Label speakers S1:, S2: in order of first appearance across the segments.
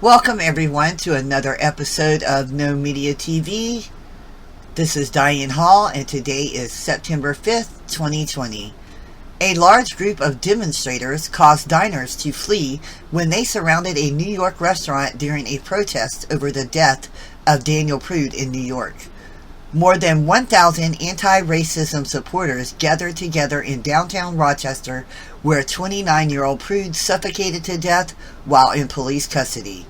S1: Welcome everyone to another episode of No Media TV. This is Diane Hall and today is September 5th, 2020. A large group of demonstrators caused diners to flee when they surrounded a New York restaurant during a protest over the death of Daniel Prude in New York. More than 1,000 anti-racism supporters gathered together in downtown Rochester, where 29-year-old Prude suffocated to death while in police custody.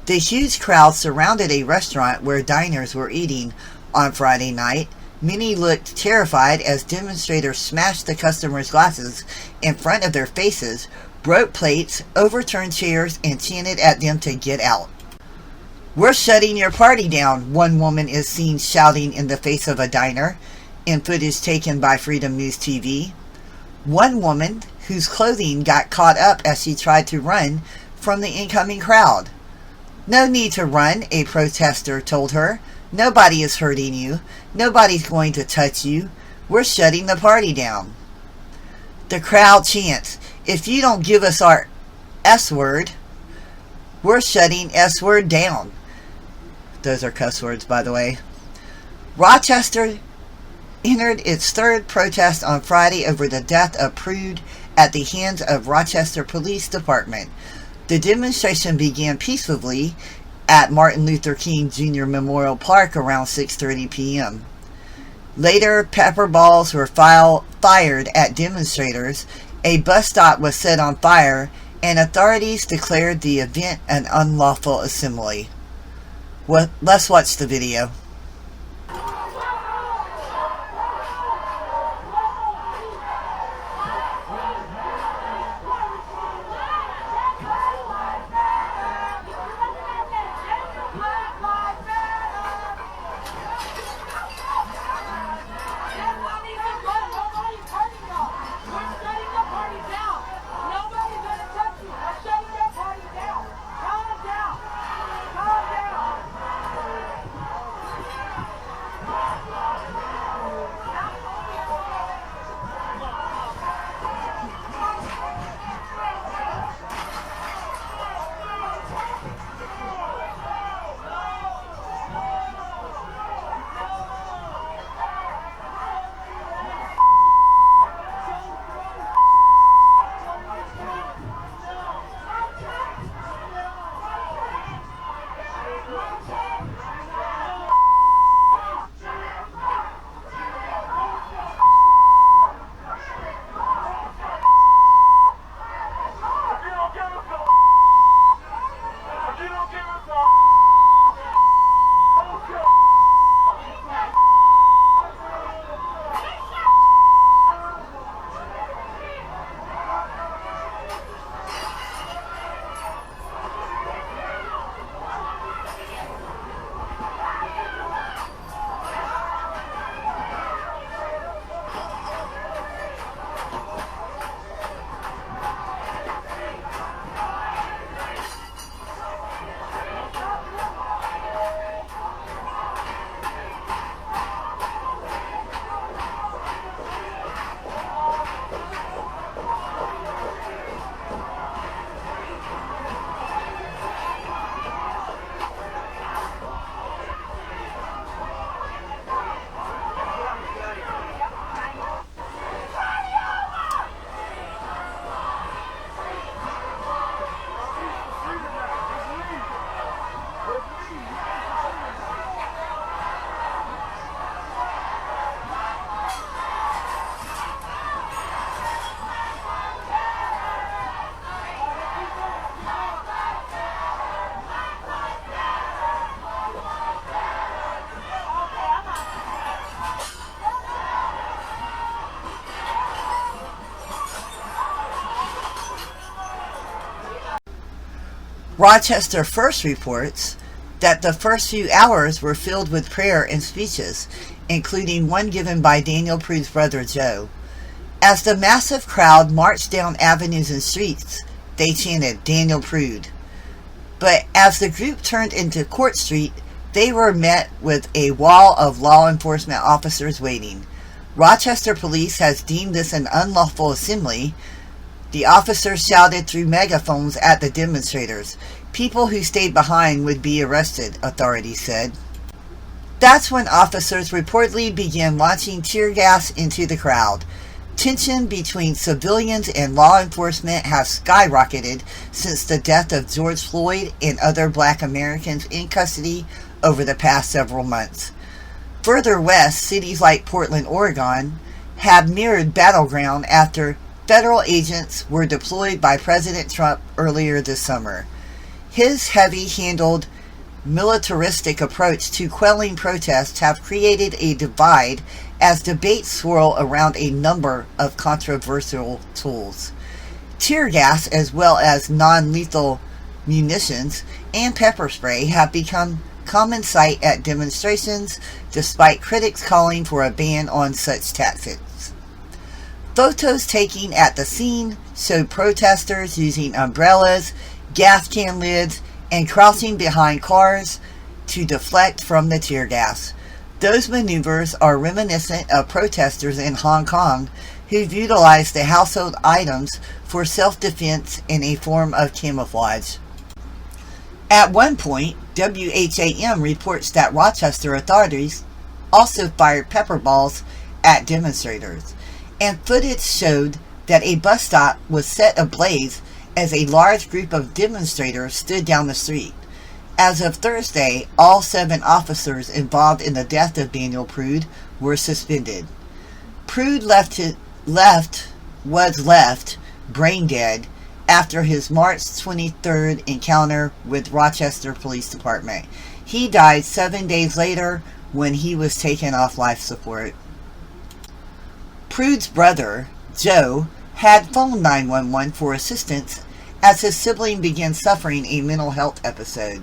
S1: The huge crowd surrounded a restaurant where diners were eating on Friday night. Many looked terrified as demonstrators smashed the customers' glasses in front of their faces, broke plates, overturned chairs, and chanted at them to get out. "We're shutting your party down," one woman is seen shouting in the face of a diner, in footage taken by Freedom News TV. One woman, whose clothing got caught up as she tried to run from the incoming crowd. "No need to run," a protester told her. "Nobody is hurting you. Nobody's going to touch you. We're shutting the party down." The crowd chants, "If you don't give us our S-word, we're shutting S-word down." Those are cuss words, by the way. Rochester entered its third protest on Friday over the death of Prude at the hands of Rochester Police Department. The demonstration began peacefully at Martin Luther King Jr. Memorial Park around 6:30 p.m. Later, pepper balls were fired at demonstrators, a bus stop was set on fire, and authorities declared the event an unlawful assembly. Well, let's watch the video. Rochester First reports that the first few hours were filled with prayer and speeches, including one given by Daniel Prude's brother Joe. As the massive crowd marched down avenues and streets, they chanted, "Daniel Prude." But as the group turned into Court Street, they were met with a wall of law enforcement officers waiting. Rochester police has deemed this an unlawful assembly. The officers shouted through megaphones at the demonstrators. People who stayed behind would be arrested, authorities said. That's when officers reportedly began launching tear gas into the crowd. Tension between civilians and law enforcement has skyrocketed since the death of George Floyd and other Black Americans in custody over the past several months. Further west, cities like Portland, Oregon, have mirrored battleground after federal agents were deployed by President Trump earlier this summer. His heavy-handed militaristic approach to quelling protests have created a divide as debates swirl around a number of controversial tools. Tear gas, as well as non-lethal munitions and pepper spray, have become common sight at demonstrations, despite critics calling for a ban on such tactics. Photos taken at the scene showed protesters using umbrellas, gas can lids, and crouching behind cars to deflect from the tear gas. Those maneuvers are reminiscent of protesters in Hong Kong who utilized the household items for self-defense in a form of camouflage. At one point, WHAM reports that Rochester authorities also fired pepper balls at demonstrators, and footage showed that a bus stop was set ablaze as a large group of demonstrators stood down the street. As of Thursday, all 7 officers involved in the death of Daniel Prude were suspended. Prude was left brain dead after his March 23rd encounter with Rochester Police Department. He died 7 days later when he was taken off life support. Prude's brother, Joe, had phoned 911 for assistance as his sibling began suffering a mental health episode.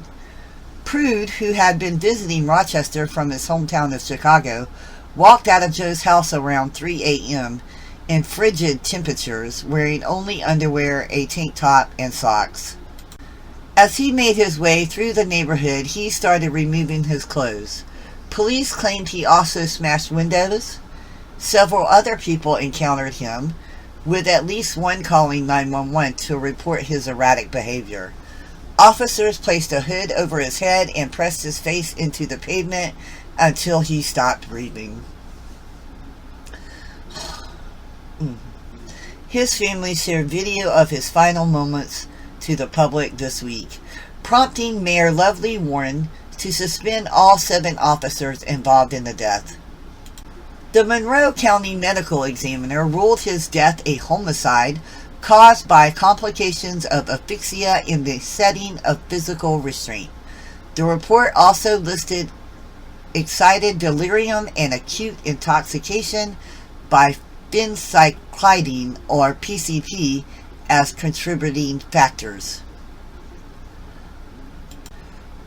S1: Prude, who had been visiting Rochester from his hometown of Chicago, walked out of Joe's house around 3 a.m. in frigid temperatures, wearing only underwear, a tank top, and socks. As he made his way through the neighborhood, he started removing his clothes. Police claimed he also smashed windows. Several other people encountered him, with at least one calling 911 to report his erratic behavior. Officers placed a hood over his head and pressed his face into the pavement until he stopped breathing. His family shared video of his final moments to the public this week, prompting Mayor Lovely Warren to suspend all 7 officers involved in the death. The Monroe County Medical Examiner ruled his death a homicide caused by complications of asphyxia in the setting of physical restraint. The report also listed excited delirium and acute intoxication by phencyclidine or PCP as contributing factors.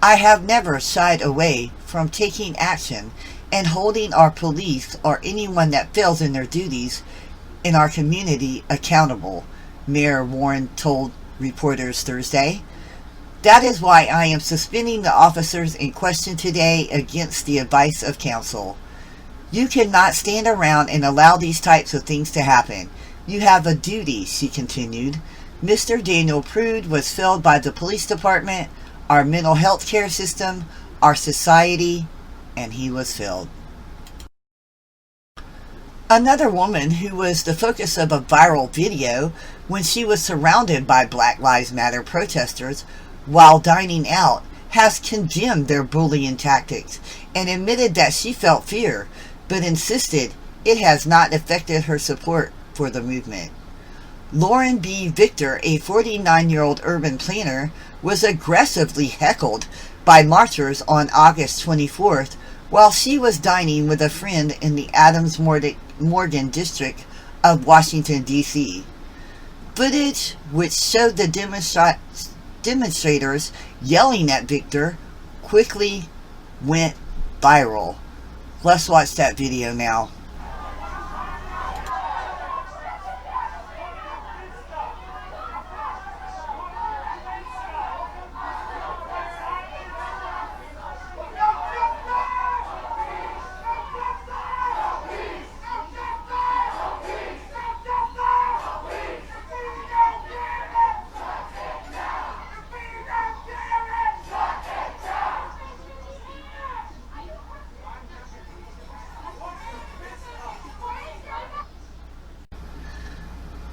S1: I have never shied away from taking action and holding our police or anyone that fails in their duties in our community accountable, Mayor Warren told reporters Thursday. That is why I am suspending the officers in question today against the advice of counsel. You cannot stand around and allow these types of things to happen. You have a duty, she continued. Mr. Daniel Prude was failed by the police department, our mental health care system, our society, and he was failed. Another woman who was the focus of a viral video when she was surrounded by Black Lives Matter protesters while dining out has condemned their bullying tactics and admitted that she felt fear, but insisted it has not affected her support for the movement. Lauren B. Victor, a 49-year-old urban planner, was aggressively heckled by marchers on August 24th while she was dining with a friend in the Adams-Morgan district of Washington, D.C. Footage which showed the demonstrators yelling at Victor quickly went viral. Let's watch that video now.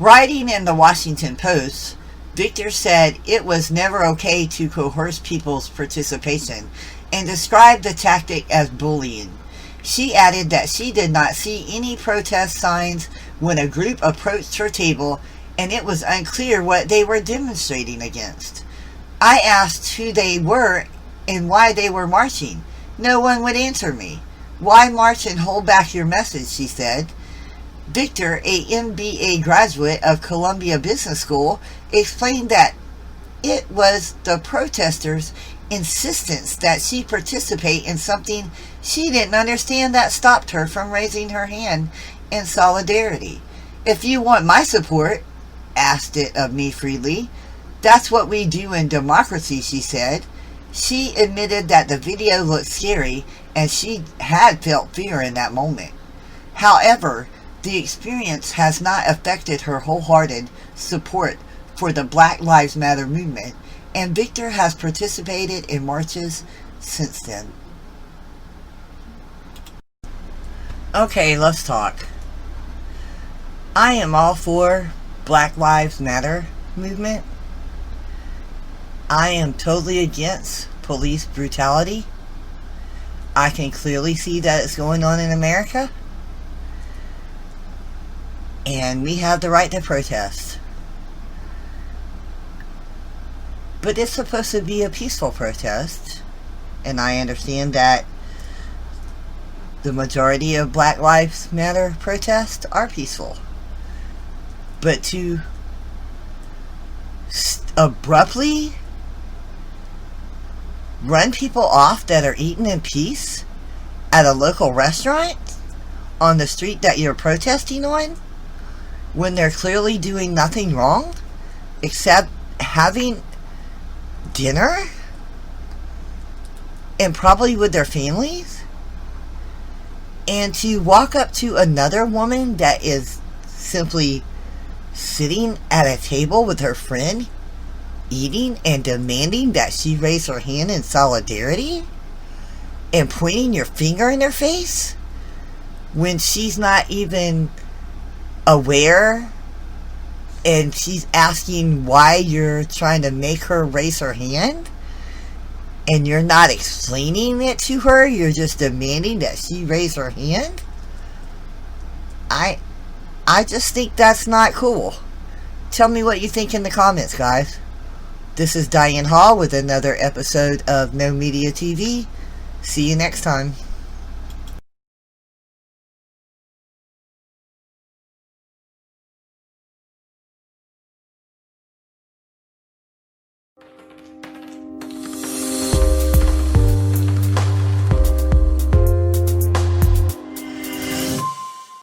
S1: Writing in the Washington Post, Victor said it was never okay to coerce people's participation and described the tactic as bullying. She added that she did not see any protest signs when a group approached her table, and it was unclear what they were demonstrating against. I asked who they were and why they were marching. No one would answer me. Why march and hold back your message, she said. Victor, a MBA graduate of Columbia Business School, explained that it was the protesters' insistence that she participate in something she didn't understand that stopped her from raising her hand in solidarity. If you want my support, asked it of me freely. That's what we do in democracy, she said. She admitted that the video looked scary and she had felt fear in that moment. However, the experience has not affected her wholehearted support for the Black Lives Matter movement, and Victor has participated in marches since then. Okay, let's talk. I am all for Black Lives Matter movement. I am totally against police brutality. I can clearly see that it's going on in America. And we have the right to protest. But it's supposed to be a peaceful protest. And I understand that the majority of Black Lives Matter protests are peaceful. But to abruptly run people off that are eating in peace at a local restaurant on the street that you're protesting on, when they're clearly doing nothing wrong except having dinner and probably with their families, and to walk up to another woman that is simply sitting at a table with her friend eating and demanding that she raise her hand in solidarity and pointing your finger in her face when she's not even aware, and she's asking why you're trying to make her raise her hand, and you're not explaining it to her, you're just demanding that she raise her hand. I just think that's not cool. Tell me what you think in the comments, guys. This is Diane Hall with another episode of No Media TV. See you next time.